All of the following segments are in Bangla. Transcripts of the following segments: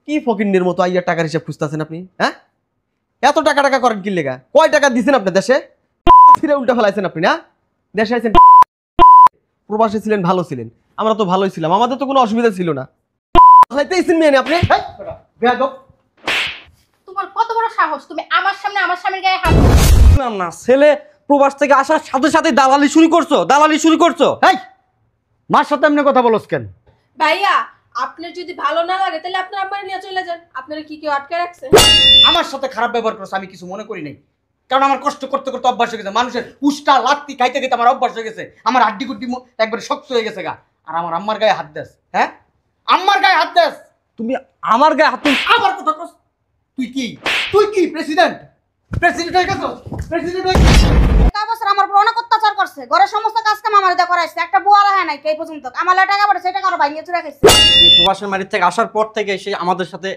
কি ফকিন্নের মতো আইয়া টাকার হিসাব খুঁজতেছেন আপনি? হ্যাঁ, এত টাকা টাকা করেন কি লেগা? কয় টাকা দিচ্ছেন আপনি দেশে? ফিরে উল্টা ফেলাইছেন আপনি না? দেশে আইছেন, প্রবাসে ছিলেন, ভালো ছিলেন, আমরা তো ভালোই ছিলাম, আমাদের তো কোনো অসুবিধা ছিল না। আপনি তোমার কত বড় সাহস, তুমি আমার সামনে আমার স্বামীর গায়ে হাত বুঝলাম না, ছেলে প্রবাস থেকে আসার সাথে সাথে দালালি শুরু করছো, দালালি শুরু করছো। এই মার সাথে এমনি কথা বলছ কেন? ভাইয়া আপনার যদি ভালো না লাগে তাহলে আপনার আম্মারে নিয়ে চলে যান। আপনারা কি কেউ আটকে রাখছে? আমার সাথে খারাপ ব্যবহার করছ আমি কিছু মনে করি নাই, কারণ আমার কষ্ট করতে করতে অভ্যাস হয়ে গেছে, মানুষের উষ্টা লাত্তি খাইতে খাইতে আমার অভ্যাস হয়ে গেছে, আমার হাড্ডি গুড্ডি একবারে শক্ত হয়ে গেছে গা। আর আমার আম্মার গায়ে হাত দেস, হ্যাঁ আম্মার গায়ে হাত দেস? তুমি আমার গায়ে হাত আবার কথা কস? তুই কি প্রেসিডেন্ট? প্রেসিডেন্ট হয়ে গেছ? প্রেসিডেন্ট হয়ে গেছ? একটা বছর আমার উপর অনেক অত্যাচার করছে, ঘরের সমস্ত কাজ কাম আমার দিয়ে করাইছে, একটা বুয়ালা হয় নাই এই পর্যন্ত। আমার টাকা পড়ে সেটা কারো ভাঙিয়ে চুরা খাইছে। প্রবাসের বাড়ি থেকে আসার পর থেকে সে আমাদের সাথে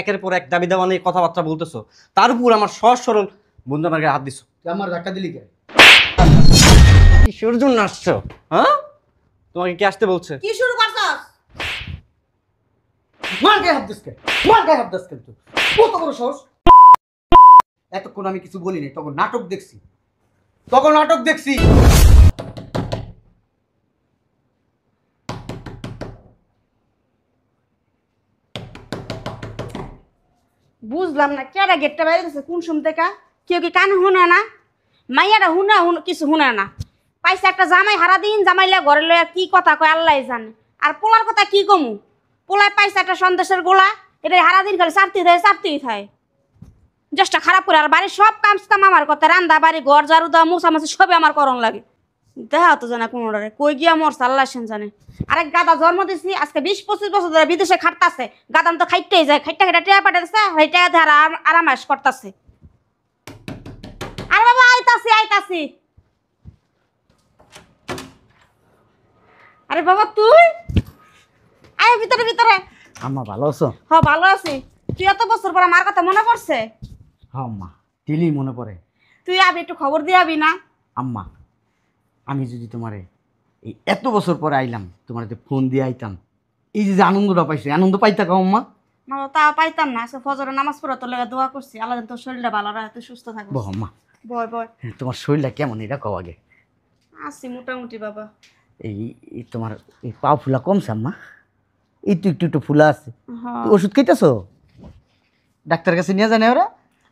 একের পর এক দাবি দাওয়া নিয়ে কথাবার্তা বলতেছো, তার উপর আমার সহজ সরল বন্ধু আমার গায়ে হাত দিছো। তুই আমার ধাক্কা দিলি কে? কিসের জন্য আসছো? হ্যাঁ, তোমাকে কি আসতে বলছে? কি শুরু করছস? মার গায়ে হাত দিস কে? মার গায়ে হাত দিস কে? তুই কত বড় সাহস? এতক্ষণ আমি কিছু বলি নাই, তখন নাটক দেখছি, বুঝলাম না কেডা গেটটা বাইরে গেছে কোন সময় থেকে? কেউ কি কানে শুনে না? মাইয়াটা কিছু শুনে না। পাইছে একটা জামাই, হারা দিন জামাইলে ঘরে লইয়া কি কথা কয় আল্লাহ জানে। আর পোলার কথা কি কমু? পোলায় পাইছে একটা সন্দেশের গোলা, এটা হারা দিন খালি চারতেই থাকে। জাস্টটা খারাপ করে। আর বাড়ির সব কাম আমার কথা, রান্দা বাড়ি ঘর ঝাড়ু দেওয়া মোছামাছি সবই আমার করণ লাগে। দেখা তো জানা কোনোটারে কই গিয়া মরছে আল্লাহ সেন জানে। আরেক গাদা জন্ম দিছি আজকে 20-25 বছর ধরে বিদেশে খাটতাছে, গাদাম তো খাইতেই যায়, খাইটা টেয়া পাঠাতেছে, সেই টেয়া দিয়ে আরামাস করতেছে। আরে বাবা আইতাছি। আরে বাবা তুই আয় ভিতরে। আম্মা ভালো আছো? হ্যাঁ ভালো আছি। তুই এত বছর পর আমার কথা মনে পড়ছে? হ্যাঁ আম্মা, দিলি মনে পড়ে। তুই আবি একটু খবর দিয়ে আবি না? আম্মা আমি যদি তোমারে এই এত বছর পরে আইলাম, তোমার ফোন দিয়ে আইতাম, এই যে আনন্দটা পাইছি, আনন্দ পাইতা কাও আম্মা? না তা পাইতাম না। আজকে ফজরের নামাজ পড়ে তোর লেগে দোয়া করছি, আল্লাহ যেন তোর শরীরটা ভালো রাখে, তুই সুস্থ থাকবি। বহ আম্মা। বয় তোমার শরীরটা কেমন এটা কও আগে। আছি মোটামুটি বাবা। এই তোমার এই পা ফুলা কমছে আম্মা? এই তো একটু ফুলা আছে। হ্যাঁ। ওষুধ খাইতেছো? ডাক্তার কাছে নিয়ে জানে ওরা?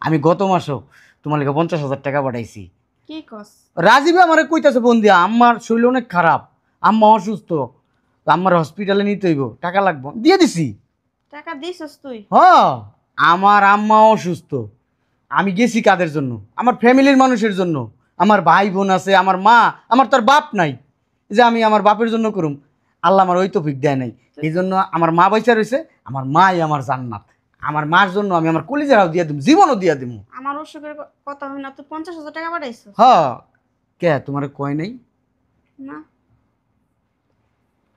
আমি গত মাসও তোমার লেগে 50,000 টাকা পাঠাইছি। কি কস? রাজীবে আমার কইতাছে ফোন দিয়া, আম্মার শরীর অনেক খারাপ, আম্মা অসুস্থ, আম্মার হসপিটালে নিতে হইব, টাকা লাগবো, দিয়ে দিছি। টাকা দিছস তুই? হ্যাঁ, আমার আম্মা অসুস্থ, আমি গেছি কাদের জন্য? আমার ফ্যামিলির মানুষের জন্য। আমার ভাই বোন আছে, আমার মা, আমার তার বাপ নাই যে আমি আমার বাপের জন্য করুম। আল্লাহ আমার ওই তৌফিক দেয় নাই, এই জন্য আমার মা বাইচা রয়েছে, আমার মাই আমার জান্নাত। আমার মার জন্য আমি আমার কলিজারাও দিয়া দিব, জীবনও দিয়া দিব। আমার অসুখের কথা হই না, তুই 50,000 টাকা পাঠাইছস? হ্যাঁ, কে তোমার কয় নাই? না।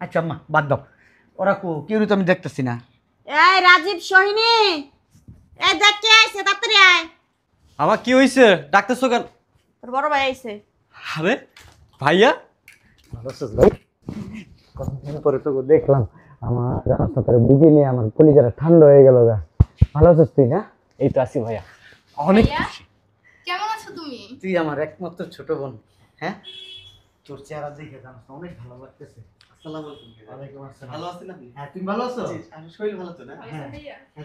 আচ্ছা আম্মা বাদ দাও, ওরা কেউ তো আমি দেখতেছি না। এই রাজীব সোহিনী, এই দেখ কে আইছে, তাড়াতাড়ি আয়। আমার কি হইছে? ডাকতেছো কেন? তোর বড় ভাই আইছে। আরে ভাইয়া, ভালো আছিস ভাই? কতদিন পরে তো দেখলাম, আমার রাস্তাতে বুঝি নিয়ে আমার কলিজাটা ঠান্ডা হয়ে গেল গা। ভালো আছিস তুই? না এই তো আছি ভাইয়া, অনেক খুশি। কেমন আছো তুমি? তুই আমার একমাত্র ছোট বোন। হ্যাঁ, তোর চেহারা দেখে জানাস অনেক ভালো লাগতেছে। আসসালামু আলাইকুম। ওয়ালাইকুম আসসালাম। ভালো আছেন আপনি? হ্যাঁ, তুমি ভালো আছো? জি, আমি শরীর ভালো তো না? হ্যাঁ,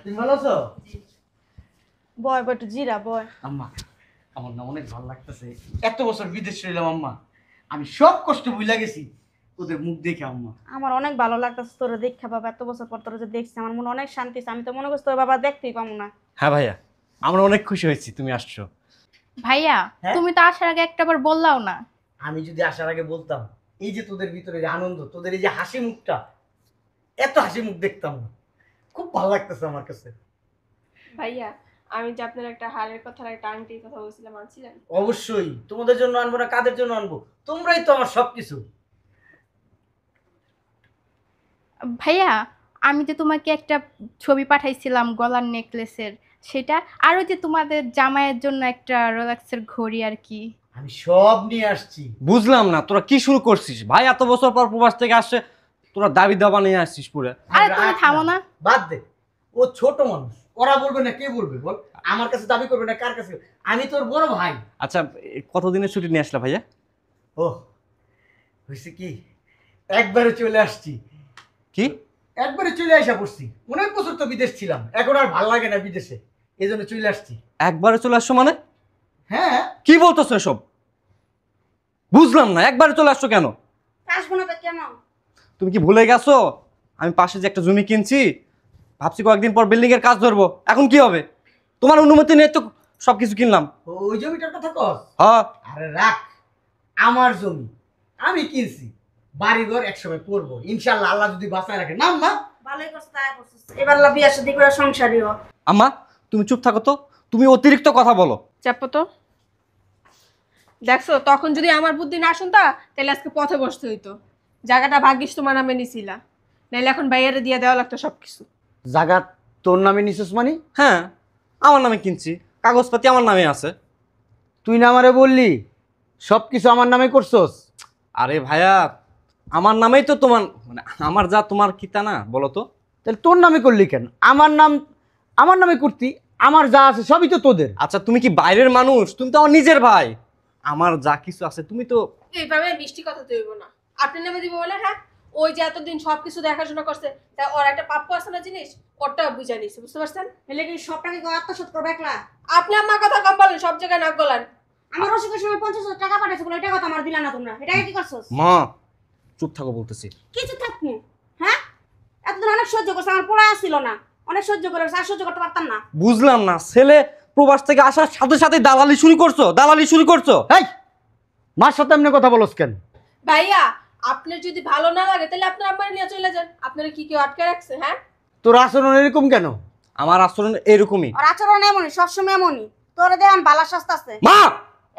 তুমি ভালো আছো? জি। বয় একটু জিরা বয়। আম্মা আমার না অনেক ভালো লাগতেছে, এত বছর বিদেশ ছিলাম আম্মা, আমি সব কষ্ট ভুলে গেছি তোদের মুখ দেখে আম্মা। আমার অনেক ভালো লাগতেছে তোরে দেখা বাবা, এত বছর পর তোরে যে দেখছি আমার মনে অনেক শান্তি। আমি তো মনে করছি তোর বাবা দেখতেই পাবো না। হ্যাঁ ভাইয়া, আমরা অনেক খুশি হয়েছি তুমি আসছো। ভাইয়া হ্যাঁ? তুমি তো আসার আগে একটাবার বললাও না। আমি যদি আসার আগে বলতাম, এই যে তোদের ভিতরে যে আনন্দ, তোদের এই যে হাসি মুখটা, এত হাসি মুখ দেখতাম না। খুব ভালো লাগতেছে আমার কাছে। ভাইয়া আমি যে আপনার একটা হারের কথা আর একটা আংটির কথা বলছিলাম, আনছিলেন? অবশ্যই, তোমাদের জন্য আনবো না কাদের জন্য আনবো? তোমরাই তো আমার সবকিছু। ভাইয়া আমি যে তোমাকে একটা ছবি পাঠাইছিলাম গলার নেকলেসের, সেটা আর ওই যে তোমাদের জামাইয়ের জন্য একটা রোলেক্সের ঘড়ি আর কি, আমি সব নিয়ে আসছি। বুঝলাম না তোরা কি শুরু করছিস? ভাই এত বছর পর প্রবাস থেকে আসছে, তোরা দাবি দাবা নিয়ে আসছিস পুরো। আরে তুমি থামো না। বাদ দে, ও ছোট মানুষ, ওরা বলবে না, কে বলবে বল? আমার কাছে দাবি করবে না, কার কাছে? আমি তোর বড় ভাই। আচ্ছা কতদিনের ছুটি নিয়ে আসলা ভাইয়া? ও হয়েছে কি, একবারে চলে আসছি। কি একবারে চলে আসা পড়ছি। অনেক বছর তো বিদেশ ছিলাম, এখন আর ভাল লাগে না বিদেশে, এই জন্য চলে আসছি। একবারে চলে আসছো মানে? হ্যাঁ, কি বলতেছো এসব? বুঝলাম না, একবারে চলে আসছো কেন? আসবো না তো কেন? তুমি কি ভুলে গেছো আমি পাশে যে একটা জমি কিনছি, ভাবছি কয়েকদিন পর বিল্ডিং এর কাজ ধরবো, এখন কি হবে? তোমার অনুমতি নিয়ে তো সবকিছু কিনলাম। ওই জমিটার কথা কস? হ্যাঁ আরে রাখ, আমার জমি আমি কিনছি, বাড়িঘর একসময় করবো ইনশাল্লাহ, আল্লাহ যদি বাঁচায় রাখে। নাম মা। ভালোই করছিস, তাই করছিস। এবার বিয়ে শাদী করে সংসারী হ। আম্মা তুমি চুপ থাকো তো, তুমি অতিরিক্ত কথা বলো। চাপো তো। দেখছো, তখন যদি আমার বুদ্ধি না শুনতা তাহলে আজকে পথে বসতে হইতো। জায়গাটা ভাগ্যিস তোমার নামে নিছিলা, নাইলে এখন বাইরে দিয়ে দেওয়া লাগতো সবকিছু। জায়গা তোর নামে নিছিস মানে? হ্যাঁ আমার নামে কিনছি, কাগজপাতি আমার নামে আছে। তুই না আমারে বললি সব কিছু আমার নামে করছস? আরে ভাইয়া আমার নামেই তো তোমার, মানে আমার যা তোমার কি তা না বলো তো? তাহলে তোর নামে করলি কেন? আমার নামে করতি, আমার যা আছে সবই তো তোদের। আচ্ছা তুমি কি বাইরের মানুষ? তুমি তো আমার নিজের ভাই, আমার যা কিছু আছে তুমি তো। এইভাবে মিষ্টি কথা তৈব না। আপনি নামে দিব বলে? হ্যাঁ, ওই যে এতদিন সবকিছু দেখাশোনা করছে, তা ওর একটা প্রাপ্য আছে না জিনিস, ওটা বুঝা নিছে, বুঝতে পারছেন? এলে কি সব টাকা কেউ আত্মসাৎ করবে একলা? আপনি আমার কথা কম বলেন, সব জায়গায় নাক গলান। আমার অসুখের সময় 50,000 টাকা পাঠাইছো বলে এটা কথা আমার দিলা না তোমরা, এটা কি করছস? মা চুপ থাকো বলতেছি। কিছু থাকবো, হ্যাঁ? এতদিন অনেক সহ্য করছে, আমার পোলা আসছিল না, অনেক সহ্য করে আর সহ্য করতে পারতাম না। বুঝলাম না, ছেলে প্রবাস থেকে আসার সাথে সাথে দালালি শুরু করছো, দালালি শুরু করছো। এই মার সাথে এমনি কথা বলস কেন? ভাইয়া আপনার যদি ভালো না লাগে তাহলে আপনার আমার নিয়ে চলে যান। আপনারা কি কেউ আটকে রাখছে? হ্যাঁ, তোর আচরণ এরকম কেন? আমার আচরণ এরকমই। আর আচরণ এমনই, সবসময় এমনই। তোরে দেখান বালা শাস্তি আছে। মা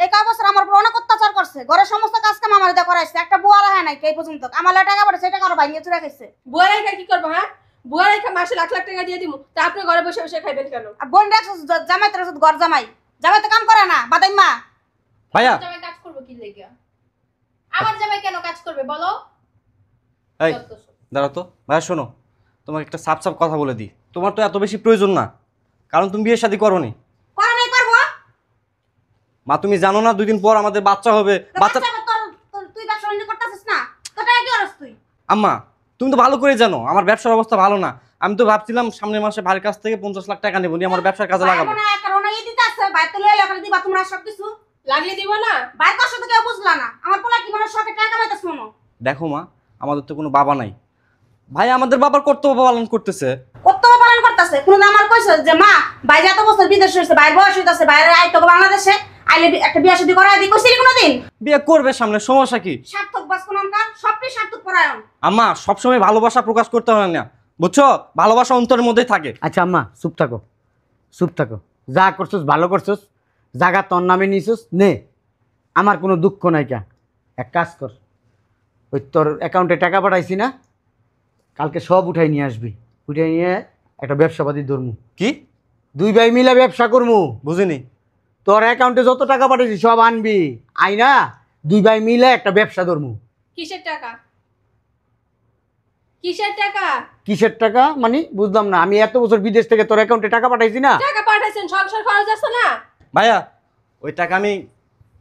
এই কয় বছর আমার উপর অনেক অত্যাচার করছে, ঘরের সমস্ত কাজ কাম আমার দিয়ে করাইছে, একটা বুয়া রাখে নাই এই পর্যন্ত। আমার লাগে টাকা পাঠাইছে, এটা কারো ভাঙিয়ে চুরা খাইছে। বুয়া রেখা কি করবো? হ্যাঁ, বুয়া রেখা মাসে লাখ লাখ টাকা দিয়ে দিব, তা আপনি ঘরে বসে বসে খাইবেন কেন? আর বোন রাখছিস জামাই, তোর ঘর জামাই, জামাই তো কাম করে না, বাদাই মা। ভাইয়া জামাই কাজ করবো কি লেগে? আমার জামাই কেন কাজ করবে বলো? এই দাঁড়াও তো ভাইয়া, শোনো তোমাকে একটা সাপ সাপ কথা বলে দিই, তোমার তো এত বেশি প্রয়োজন না, কারণ তুমি বিয়ে শাদী করোনি। করে নাই করবো? মা তুমি জানো না 2 দিন পর আমাদের বাচ্চা হবে। বাচ্চা তুই ব্যবসা বাণিজ্য করতেছিস না, তোর টাকা কি করছ তুই? আম্মা তুমি তো ভালো করে জানো আমার ব্যবসার অবস্থা ভালো না। আমি তো ভাবছিলাম সামনের মাসে ভাইয়ের কাছ থেকে 50 লাখ টাকা নেবো, নিয়ে আমার ব্যবসার কাজে লাগাবো। মনে হয় কারণ এই দিতে আছে, বাইরে তো লইলে ওখানে দিবা তোমরা সবকিছু। লাগলে দিব না। বাইরে কষ্ট তো কেউ বুঝলা না, আমার পোলা কি মনে হয় শখে টাকা কামাইতেছ মনো? দেখো মা, আমাদের তো কোনো বাবা নাই, ভাই আমাদের বাবার কর্তব্য পালন করতেছে। কর্তব্য পালন করতেছে। কোনদিন আমার কইছে যে মা বাইরে এত বছর বিদেশ হইছে, বাইরে বয়স হইতাছে, বাইরে আইতো বাংলাদেশে আইলে একটা বিয়া শাদী করায় দি, কইছিলি কোনদিন? বিয়ে করবে সামনে, সমস্যা কি? সার্থক বাস কোনকার, সবটাই সার্থক পরায়ণ। আম্মা সবসময় ভালোবাসা প্রকাশ করতে হয় না, বুঝছো? ভালোবাসা অন্তরের মধ্যেই থাকে। আচ্ছা আম্মা চুপ থাকো, চুপ থাকো। যা করছস ভালো করছস, জায়গা তোর নামে নিছস নে, আমার কোনো দুঃখ নাই। কা এক কাজ কর, ওই তোর অ্যাকাউন্টে টাকা পাঠাইছি না, কালকে সব উঠাই নিয়ে আসবি, উঠাই নিয়ে একটা ব্যবসাপাতি ধরমু। কি? 2 ভাই মিলে ব্যবসা করমু। বুঝিনি। তোর অ্যাকাউন্টে যত টাকা পাঠাইছি সব আনবি, আইনা 2 ভাই মিলে একটা ব্যবসা ধরমু। কিসের টাকা? কিসের টাকা? কিসের টাকা মানে বুঝলাম না। আমি এত বছর বিদেশ থেকে তোর অ্যাকাউন্টে টাকা পাঠাইছি না। টাকা পাঠাইছেন, সংসার খরচ আছে না? ভাইয়া ওই টাকা আমি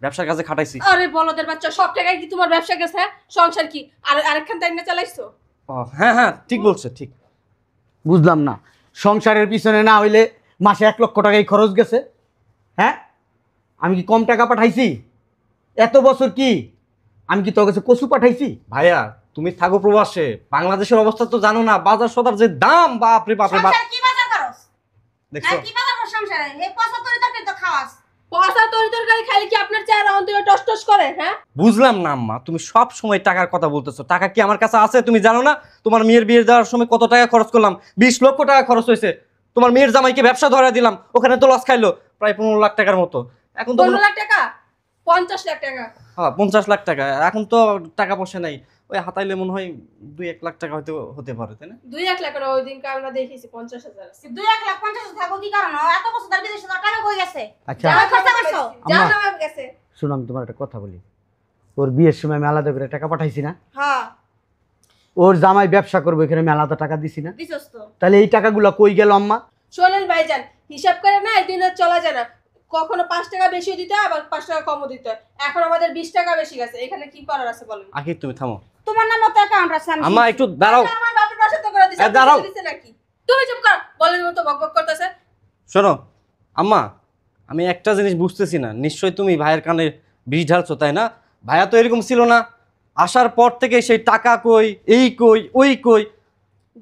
ব্যবসার কাজে খাটাইছি। আরে বলদের বাচ্চা, সব টাকায় কি তোমার ব্যবসা গেছে? হ্যাঁ? সংসার কি আর আরেকখান তাই না চালাইছো? ও, হ্যাঁ হ্যাঁ ঠিক বলছে, ঠিক। বুঝলাম না, সংসারের পিছনে না হইলে মাসে 1 লক্ষ টাকাই খরচ গেছে। হ্যাঁ, আমি কি কম টাকা পাঠাইছি? এত বছর কি আমি কি তোর কাছে কচু পাঠাইছি? ভাইয়া তুমি থাকো প্রবাসে, বাংলাদেশের অবস্থা তো জানো না, বাজার সদার যে দাম, বাপরে বাপরে বাপ। সংসার কি বাজার করস? দেখছো? হ্যাঁ, কি বাজার করস সংসারে? এই পয়সা তোর তরকারি তো খাওয়াস। পয়সা তরি তরকারি খাইলে কি আপনার চেহারা অন্তরে টস টস করে? হ্যাঁ, বুঝলাম না আম্মা, তুমি সব সময় টাকার কথা বলতেছো। টাকা কি আমার কাছে আছে? তুমি জানো না তোমার মেয়ের বিয়ে দেওয়ার সময় কত টাকা খরচ করলাম? 20 লক্ষ টাকা খরচ হয়েছে। তোমার মেয়ের জামাইকে ব্যবসা ধরে দিলাম, ওখানে তো লস খাইলো প্রায় 15 লাখ টাকার মতো। এখন তো 15 লাখ টাকা, 50 লাখ টাকা। হ্যাঁ 50 লাখ টাকা। এখন তো টাকা পয়সা নাই, ওই হাতাইলে মনে হয় 2-1 লাখ টাকা হয়তো হতে পারে, তাই না? 2 লাখ করে ওই দিন আমরা দেখেছি 50,000 আছে। 2,50,000 থাকো কি কারণ? এত বছর ধরে বিদেশে তোর টাকা কই গেছে? আচ্ছা যা খরচা করছো। যা আম্মা। নামে গেছে। শোনো, আমি তোমার একটা কথা বলি। ওর বিয়ের সময় আমি আলাদা করে টাকা পাঠাইছি না? হ্যাঁ, ওর জামাই ব্যবসা করবো, এখানে আমি আলাদা টাকা দিছি না? দিছস তো। তাহলে এই টাকাগুলো কই গেল আম্মা? শোনেন ভাইজান, হিসাব করে না একদিন আর চলা যায় না। কখনো 5 টাকা বেশি দিতে হয়, আবার 5 টাকা কমও দিতে হয়। এখন আমাদের 20 টাকা বেশি গেছে, এখানে কি করার আছে বলেন? আখি তুমি থামো। তোমার নাম মতো অ্যাকাউন্ট আছে আমি আম্মা একটু দাঁড়াও। আমার বাপের পাশে তো করে দিছে, এ, দাঁড়াও। দিছে নাকি? তুমি চুপ কর, বলেন মতো বকবক করতেছে। শোনো আম্মা, আমি একটা জিনিস বুঝতেছি না, নিশ্চয়ই তুমি ভাইয়ের কানে বিষ ঢালছো, তাই না? ভাইয়া তো এরকম ছিল না, আসার পর থেকে সেই টাকা কই, এই কই, ওই কই।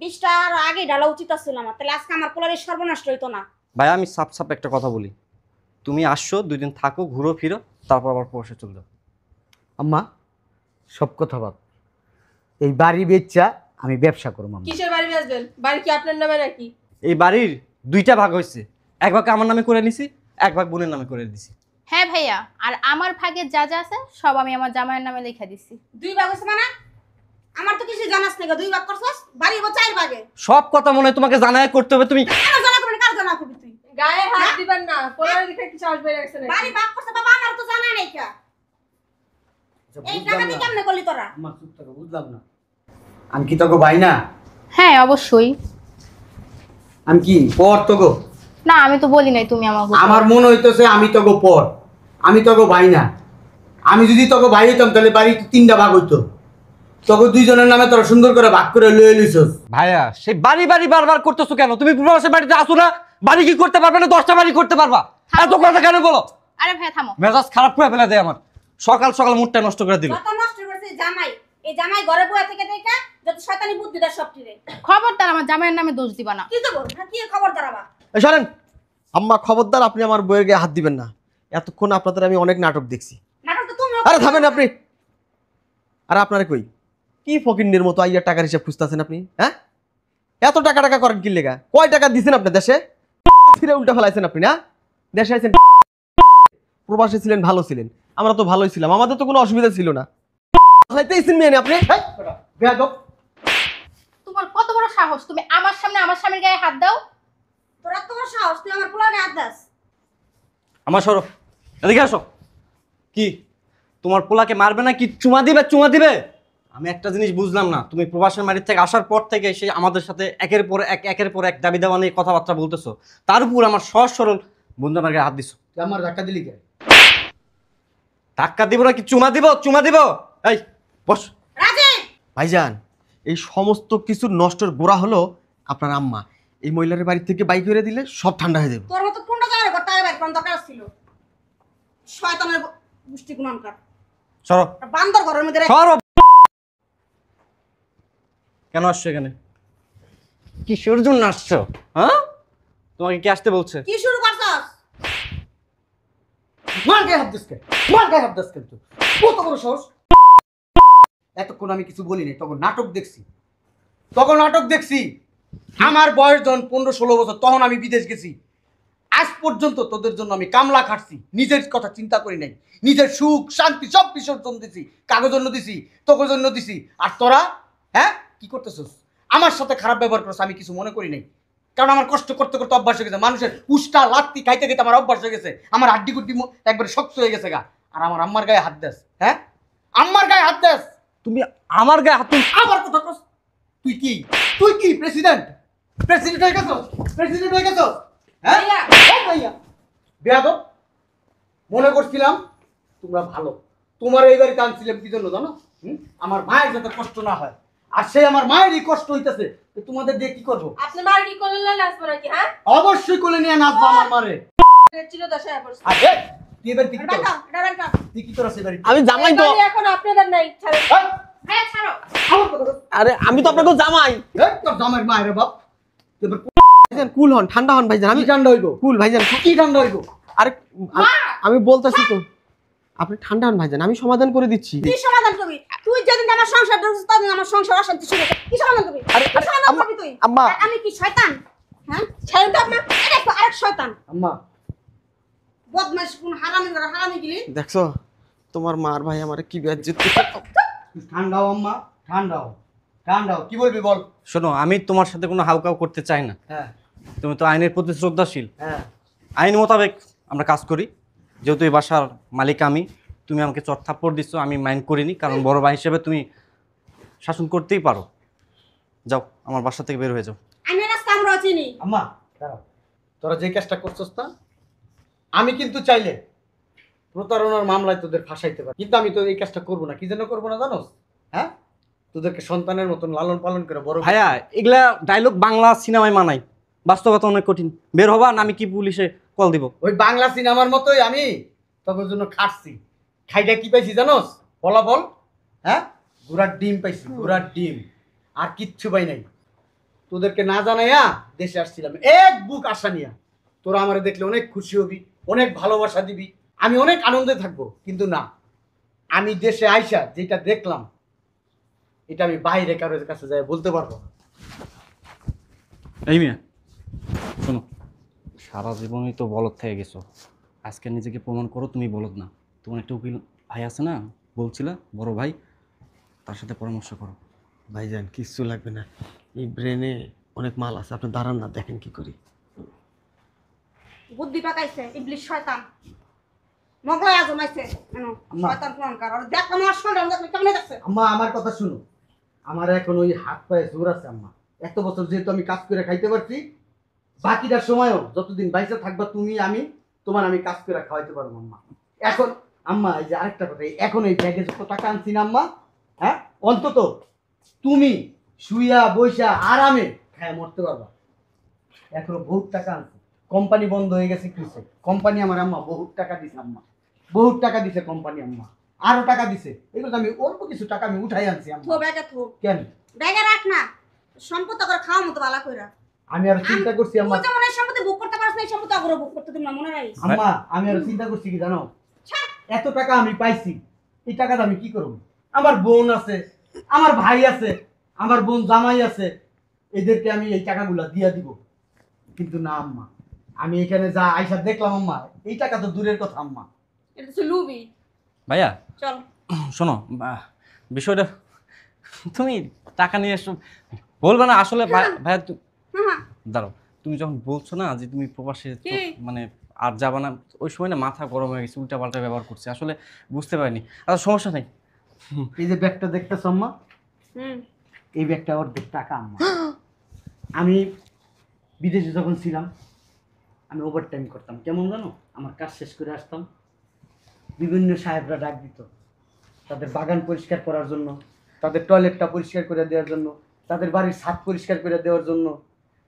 20 টাকা আর আগে ঢালা উচিত ছিল আমার, তাহলে আজকে আমার পোলারের সর্বনষ্ট হইতো না। ভাইয়া আমি সাপ সাপ একটা কথা বলি, তুমি আসছো 2 দিন থাকো, ঘুরো ফিরো, তারপর আবার প্রবাসে চলে যাও। আম্মা সব কথা বাদ, এই বাড়ি বেচা আমি ব্যবসা করবো আম্মা। কিসের বাড়ি আসবেন? বাড়ি কি আপনার নামে নাকি? এই বাড়ির 2টা ভাগ হয়েছে, এক ভাগ আমার নামে করে নিছি, এক ভাগ বোনের নামে করে দিছি। হ্যাঁ ভাইয়া, আর আমার ভাগে যা যা আছে সব আমি আমার জামাইয়ের নামে লিখে দিছি। 2 ভাগ হইছে মানে? আমার তো কিছু জানাস না, 2 ভাগ করছস, বাড়ি হবো 4 ভাগে। সব কথা মনে হয় তোমাকে জানায় করতে হবে। তুমি কেন জানা করবি, কার জানা করবি তুই? গায়ে হাত দিবেন না, পোলার দিকে কি চাষ বেড়ে গেছে নাকি? বাড়ি ভাগ করছে বাবা, আমার তো জানা নাই কা। এই টাকা দিয়ে কেমনে করলি তোরা? আম্মা চুপ থাকো, বুঝলাম না। আমি কি তোকে ভাই না? হ্যাঁ অবশ্যই। আমি কি পর তোকে? না আমি তো বলি নাই তুমি আমাকে। আমার মনে হইতেছে আমি তোকে পর, আমি তোকে ভাই না। আমি যদি তোকে ভাই হইতাম তাহলে বাড়ি 3টা ভাগ হইতো। তোকে 2 জনের নামে তোরা সুন্দর করে ভাগ করে লয়ে লইছস। ভাইয়া সেই বাড়ি বাড়ি বারবার করতেছো কেন? তুমি প্রবাসের বাড়িতে আসো না, বাড়ি কি করতে পারবে না? 10টা বাড়ি করতে পারবা, এত কথা কেন বলো? আরে ভাইয়া থামো। মেজাজ খারাপ করে ফেলে দেয় আমার, সকাল সকাল মুডটা নষ্ট করে দিল। কত নষ্ট করছে এই জামাই। এই জামাই ঘরে বসে থেকে থেকে যত শয়তানি বুদ্ধি দেয় সব টিরে। খবরদার আমার জামাইয়ের নামে দোষ দিবা না। কি দেবো? হ্যাঁ, কি খবর দাঁড়াবা? এই শোনেন আম্মা, খবরদার আপনি আমার বইয়ের গায়ে হাত দিবেন না। এতক্ষণ আপনাদের আমি অনেক নাটক দেখছি। নাটক তো তুমি। আরে থামেন আপনি। আরে আপনারা কই কি ফকিন্নের মতো আইয়া টাকার হিসাব খুঁজতেছেন আপনি? হ্যাঁ, এত টাকা টাকা করেন কি লেগা? কয় টাকা দিছেন আপনি দেশে? ফিরে উল্টা ফেলাইছেন আপনি না? দেশে আইছেন, প্রবাসে ছিলেন, ভালো ছিলেন, আমরা তো ভালোই ছিলাম, আমাদের তো কোনো অসুবিধা ছিল না। ফেলাইতেইছেন মেয়ে আপনি। হেই, বেয়াদব। তোমার কত বড় সাহস, তুমি আমার সামনে আমার স্বামীর গায়ে হাত দাও? তোরা তো বড় সাহস, তুই আমার পোলারে হাত দাস। আমার সরো, এদিকে আসো। কি তোমার পোলাকে মারবে না কি চুমা দিবে? চুমা দিবে? আমি একটা জিনিস বুঝলাম না, তুমি প্রবাসের বাড়ির থেকে আসার পর থেকে সে আমাদের সাথে একের পর এক দাবি দাওয়া নিয়ে কথাবার্তা বলতেছো, তার উপর আমার সহজ সরল বন্ধু আমার গায়ে হাত দিছো। তুই আমার ধাক্কা দিলি কে? ধাক্কা দিব না কি চুমা দিব? চুমা দিব? এই বস। রাজীব, ভাইজান, এই সমস্ত কিছুর নষ্টের গোড়া হলো আপনার আম্মা। এই মহিলার বাড়ি থেকে বাইক করে দিলে সব ঠান্ডা হয়ে যাবে। তোর মতো কোনটা জামাই করতে হবে কোন দরকার ছিল? শয়তানের গোষ্ঠী গুণানকার। সরো বান্দর ঘরের মধ্যে রেখে। সরো। কেন আসছো এখানে? কিসের জন্য আসছো? হ্যাঁ, তোমাকে কি আসতে বলছে? কি শুরু করছস? মার গায়ে হাত দিস কে? মার গায়ে হাত দিস কে তুই? কত বড় সাহস! এতক্ষণ আমি কিছু বলি নাই, তখন নাটক দেখছি। আমার বয়স যখন 15-16 বছর, তখন আমি বিদেশ গেছি। আজ পর্যন্ত তোদের জন্য আমি কামলা খাটছি, নিজের কথা চিন্তা করি নাই। নিজের সুখ শান্তি সব বিসর্জন দিছি, কাগজ জন্য দিছি, তোর জন্য দিছি। আর তোরা হ্যাঁ কি করতেছিস? আমার সাথে খারাপ ব্যবহার করছিস, আমি কিছু মনে করি নাই, কারণ আমার কষ্ট করতে করতে অভ্যাস হয়ে গেছে। মানুষের উষ্টা লাত্তি খাইতে খাইতে আমার অভ্যাস হয়ে গেছে। আমার হাড্ডি গুড্ডি একবারে শক্ত হয়ে গেছে গা। আর আমার আম্মার গায়ে হাত দেস? হ্যাঁ, আম্মার গায়ে হাত দেস? তুমি আমার গায়ে হাত আবার কথা কস? তুই কি প্রেসিডেন্ট হয়ে গেছস? হ্যাঁ ভাইয়া, বেয়াদব। মনে করছিলাম তোমরা ভালো, তোমার এই বাড়িতে আনছিলাম কি জন্য জানো? আমার মায়ের যাতে কষ্ট না হয়, আর সে আমার মায়েরই কষ্ট হইতেছে। তোমাদের দিয়ে কি করবো? আপনি মার কি করলেন না নাচবো নাকি? হ্যাঁ, অবশ্যই কোলে নিয়ে নাচবো আমার মারে। চিরদশায় পড়ছে। আরে তুই এবার কি ডাকা, ডাকা। তুই কি তোরা সে বাড়ি? আমি জামাই তো। বাড়ি এখন আপনাদের নাই, ছাড়েন। হ্যাঁ ছাড়ো। আমার কথা বল। আরে আমি তো আপনাকে জামাই। তোর জামাইয়ের মায়ের বাপ। তুই এবার ভাইজান কুল হন, ঠান্ডা হন ভাইজান। আমি কি ঠান্ডা হইব? কুল ভাইজান। কি ঠান্ডা হইব? আরে আমি বলতেছি তো, আপনি ঠান্ডা হন ভাইজান, আমি সমাধান করে দিচ্ছি। কি সমাধান করবি? তুই যেদিন আমার সংসার ধরছিস তখন আমার সংসার অশান্তি শুরু হয়েছে। কি সমাধান করবি? আরে, কি সমাধান আম্মা, করবি তুই? আম্মা। আর আমি কি শয়তান? হ্যাঁ, ছেড়ে তো আপনার আরেক শয়তান। আম্মা বদমাইশ কোন হারামি গিলি। দেখছো তোমার মার ভাই আমার কি বেজ্জত। ঠান্ডাও আম্মা, ঠান্ডাও। কি বলবি বল? শোনো, আমি তোমার সাথে কোনো হাউকাউ করতে চাই না। হ্যাঁ তুমি তো আইনের প্রতি শ্রদ্ধাশীল। হ্যাঁ, আইন মোতাবেক আমরা কাজ করি। যেহেতু এই বাসার মালিক আমি, তুমি আমাকে চট থাপ্পড় দিচ্ছ, আমি মাইন্ড করিনি, কারণ বড় ভাই হিসেবে তুমি শাসন করতেই পারো। যাও আমার বাসা থেকে বের হয়ে যাও। আমি রাস্তা আমরা চিনি। আম্মা দাঁড়াও, তোরা যে কাজটা করছস না, আমি কিন্তু চাইলে প্রতারণার মামলায় তোদের ফাঁসাইতে পারি, কিন্তু আমি তো এই কাজটা করবো না। কি জন্য করবো না জানোস? হ্যাঁ, তোদেরকে সন্তানের মতন লালন পালন করে বড় করব। ভাইয়া এগুলা ডায়লগ বাংলা সিনেমায় মানাই, বাস্তবতা অনেক কঠিন। বের হবা না আমি কি পুলিশে কল দিব? ওই বাংলা সিনেমার মতোই আমি তোদের জন্য খাটছি। খাইটা কি পাইছি জানোস? ফলাফল, হ্যাঁ, ঘোড়ার ডিম পাইছি, ঘোড়ার ডিম, আর কিচ্ছু পাই নাই। তোদেরকে না জানাইয়া দেশে আসছিলাম এক বুক আশা নিয়া। তোরা আমারে দেখলে অনেক খুশি হবি, অনেক ভালোবাসা দিবি, আমি অনেক আনন্দে থাকবো। কিন্তু না, আমি দেশে আইসা যেটা দেখলাম এটা আমি বাইরে কারোর কাছে যাই বলতে পারবো না। এই মিয়া শোনো, সারা জীবনই তো বলদ থেকে গেছো, আজকে নিজেকে প্রমাণ করো তুমি বলদ না। তোমার একটা উকিল ভাই আছে না, বলছিলা বড় ভাই, তার সাথে পরামর্শ করো। ভাইজান কিচ্ছু লাগবে না, এই ব্রেনে অনেক মাল আছে, আপনি দাঁড়ান না, দেখেন কি করি। বুদ্ধি পাকাইছে ইবলিশ শয়তান, মগলাই আজমাইছে। আম্মা। শয়তান কোনকার, আর দেখ আমার শরীর আমরা কেমনে যাচ্ছে। আম্মা আমার কথা শুনো, আমার এখন ওই হাত পায়ে জোর আছে আম্মা। এত বছর যেহেতু আমি কাজ করে খাইতে পারছি, বাকিটার সময়ও যতদিন বাইসা থাকবা তুমি আমি, তোমার আমি কাজ করে খাওয়াইতে পারবো আম্মা। এখন আম্মা এই যে আরেকটা কথা, এখন এই ব্যাগে যত টাকা আনছি না আম্মা, হ্যাঁ, অন্তত তুমি শুইয়া বইসা আরামে খায় মরতে পারবা। এখনো বহুত টাকা আনছি, কোম্পানি বন্ধ হয়ে গেছে কিসে, কোম্পানি আমার আম্মা বহুত টাকা দিছে আম্মা, বহুত টাকা দিছে কোম্পানি আম্মা, আরো টাকা দিছে। এগুলো তো আমি অল্প কিছু টাকা আমি উঠাই আনছি থো আম্মা। ব্যাগে থো, কেন? ব্যাগে রাখ না, সম্পদ করে খাওয়া মতো বালা কইরা। আমি আর চিন্তা করছি আম্মা, তুই যেমন এই সম্পত্তি বুক করতে পারছ না, এই সম্পত্তি আগরে বুক করতে তুমি না, মনে রাখিস। আম্মা আমি আর চিন্তা করছি কি জানো, এত টাকা আমি পাইছি, এই টাকাটা আমি কি করব? আমার বোন আছে, আমার ভাই আছে, আমার বোন জামাই আছে, এদেরকে আমি এই টাকাগুলা দিয়া দিব। কিন্তু না আম্মা, আমি এখানে যা আইসা দেখলাম আম্মা, এই টাকা তো দূরের কথা আম্মা। এটা তো লুবি। ভাইয়া চল শোনো, বিষয়টা তুমি টাকা নিয়ে এসো বলবে না আসলে। ভাইয়া হ্যাঁ দাঁড়াও, তুমি যখন বলছো না যে তুমি প্রবাসে কি? মানে আর যাবা না, ওই সময় না মাথা গরম হয়ে গেছে, উল্টা পাল্টা ব্যবহার করছে, আসলে বুঝতে পারিনি। আচ্ছা সমস্যা নেই। এই যে ব্যাগটা দেখতেছো আম্মা, হুম এই ব্যাগটা অর্ধেক টাকা আম্মা। আমি বিদেশে যখন ছিলাম আমি ওভার টাইম করতাম, কেমন জানো, আমার কাজ শেষ করে আসতাম, বিভিন্ন সাহেবরা ডাক দিত তাদের বাগান পরিষ্কার করার জন্য, তাদের টয়লেটটা পরিষ্কার করে দেওয়ার জন্য, তাদের বাড়ির ছাদ পরিষ্কার করে দেওয়ার জন্য।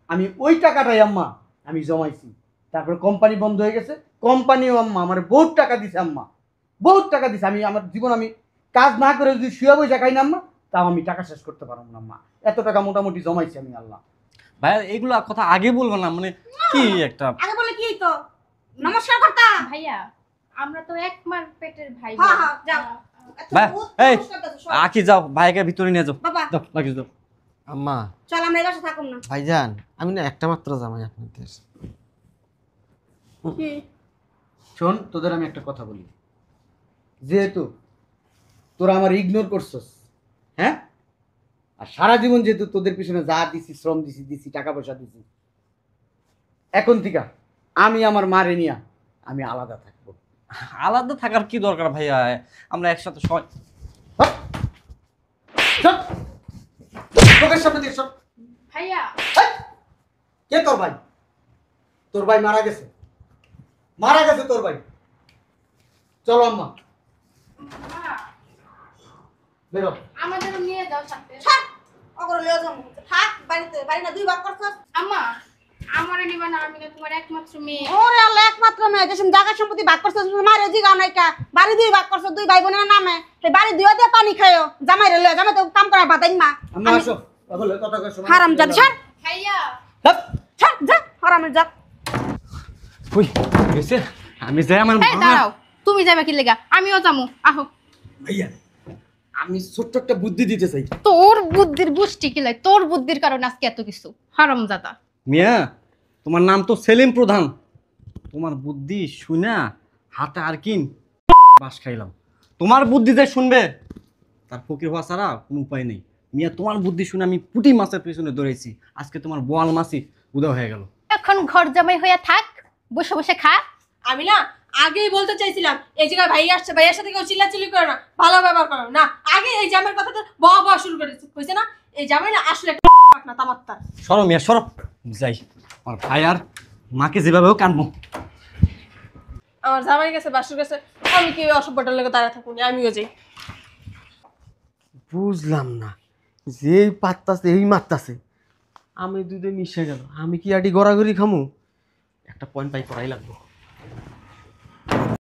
আমি ওই টাকাটাই আম্মা আমি জমাইছি। তারপরে কোম্পানি বন্ধ হয়ে গেছে, কোম্পানিও আম্মা আমার বহুত টাকা দিছে আম্মা, বহুত টাকা দিছে। আমি আমার জীবন আমি কাজ না করে যদি শুয়ে বসে খাই না আম্মা, তাও আমি টাকা শেষ করতে পারবো না আম্মা। এত টাকা মোটামুটি জমাইছি আমি আল্লাহ। ভাইয়া এগুলো কথা আগে বলবো না, মানে কি একটা আগে বলে কি তো নমস্কার করতাম। ভাইয়া আমরা তো এক মার পেটের ভাই হ্যাঁ, বোন। হ্যাঁ, যাও। এত ভাই, বহুত এই, নমস্কার করতেছো, সব। আকি যাও, ভাইকে ভিতরে নিয়ে যাও, বাবা যাও লাগিয়ে দাও। আম্মা চল আমরা এই বাসা থাকুম না। ভাইজান, আমি না একটা মাত্র জামাই আপনাদের। কি শোন, তোদের আমি একটা কথা বলি, যেহেতু তোরা আমার ইগনোর করছস, হ্যাঁ, আর সারা জীবন যেহেতু তোদের পিছনে যা দিছি, শ্রম দিছি টাকা পয়সা দিছি, এখন থেকে আমি আমার মারে নিয়া আমি আলাদা থাকবো। আলাদা থাকার কি দরকার ভাইয়া, আমরা একসাথে সবাই। হপ! চল! চোখের সামনে দিয়ে সর। ভাইয়া হেই! কে তোর ভাই? তোর ভাই মারা গেছে, মারা গেছে তোর ভাই। চলো আম্মা, মা, বেরো। আমাদেরও নিয়ে যাও সাথে। ছাড় অগরে লিয়ে যাও। থাক বাড়িতে, বাড়ি না দুই ভাগ করছস। আম্মা আমারে নিবা না, আমি না তোমার একমাত্র মেয়ে। ওরে আল্লাহ, একমাত্র মেয়ে, যে জায়গা সম্পত্তি ভাগ করছস, মারে জিগাও নাই কা। বাড়ি দুই ভাগ করছস দুই ভাই বোনের নামে, সেই বাড়ি দুইও দিয়ে পানি খায়ও। জামাই রে লিয়ে, জামাই তো কাম করা বাদাইন মা। আম্মা আসো, বলে কথা কই শোনো। হারামজাদা, ছাড় ভাইয়া হপ! ছাড় যা, হারামের জাত। কই গেছে? আমি যাই আমার এই দাঁড়াও, তুমি যাবে কি লেগা? আমিও যামু, আহো। ভাইয়া, আমি ছোট্ট একটা বুদ্ধি দিতে চাই। তোর বুদ্ধির বুষ্টি কিলাই, তোর বুদ্ধির কারণে আজকে এত কিছু। হারামজাদা। মিয়া, তোমার নাম তো সেলিম প্রধান, তোমার বুদ্ধি শুনা হাতে আর কিন বাস খাইলাম। তোমার বুদ্ধি যে শুনবে তার ফকির হওয়া ছাড়া কোনো উপায় নেই। মিয়া তোমার বুদ্ধি শুনে আমি পুঁটি মাছের পেছনে দৌড়েছি, আজকে তোমার বোয়াল মাছই উদয় হয়ে গেল। এখন ঘর জামাই হইয়া থাক, বসে বসে খা। আমি না আগেই বলতে চাইছিলাম এই জায়গায় ভাই আসছে, ভাইয়ের সাথে কেউ চিল্লাচিল্লি করে না, ভালো ব্যবহার করো না। আগে এই জামের কথাটা বহা বহা শুরু করেছে, কইছে না এই জামাই না আসলে একটা পাক না তামাত্তা। সরো মিয়া সরো। যাই আমার ভাই আর মাকে যেভাবে হোক আনবো। আমার জামাই গেছে, বাসুর গেছে, আমি কি ওই অসভ্যটার লেগে দাঁড়ায় থাকুন, আমিও যাই। বুঝলাম না, যেই পাত্তাছে এই মারতাছে, আমি দুধে মিশে গেল, আমি কি আটি গড়াগড়ি খামু? একটা পয়েন্ট পাই করাই লাগবো।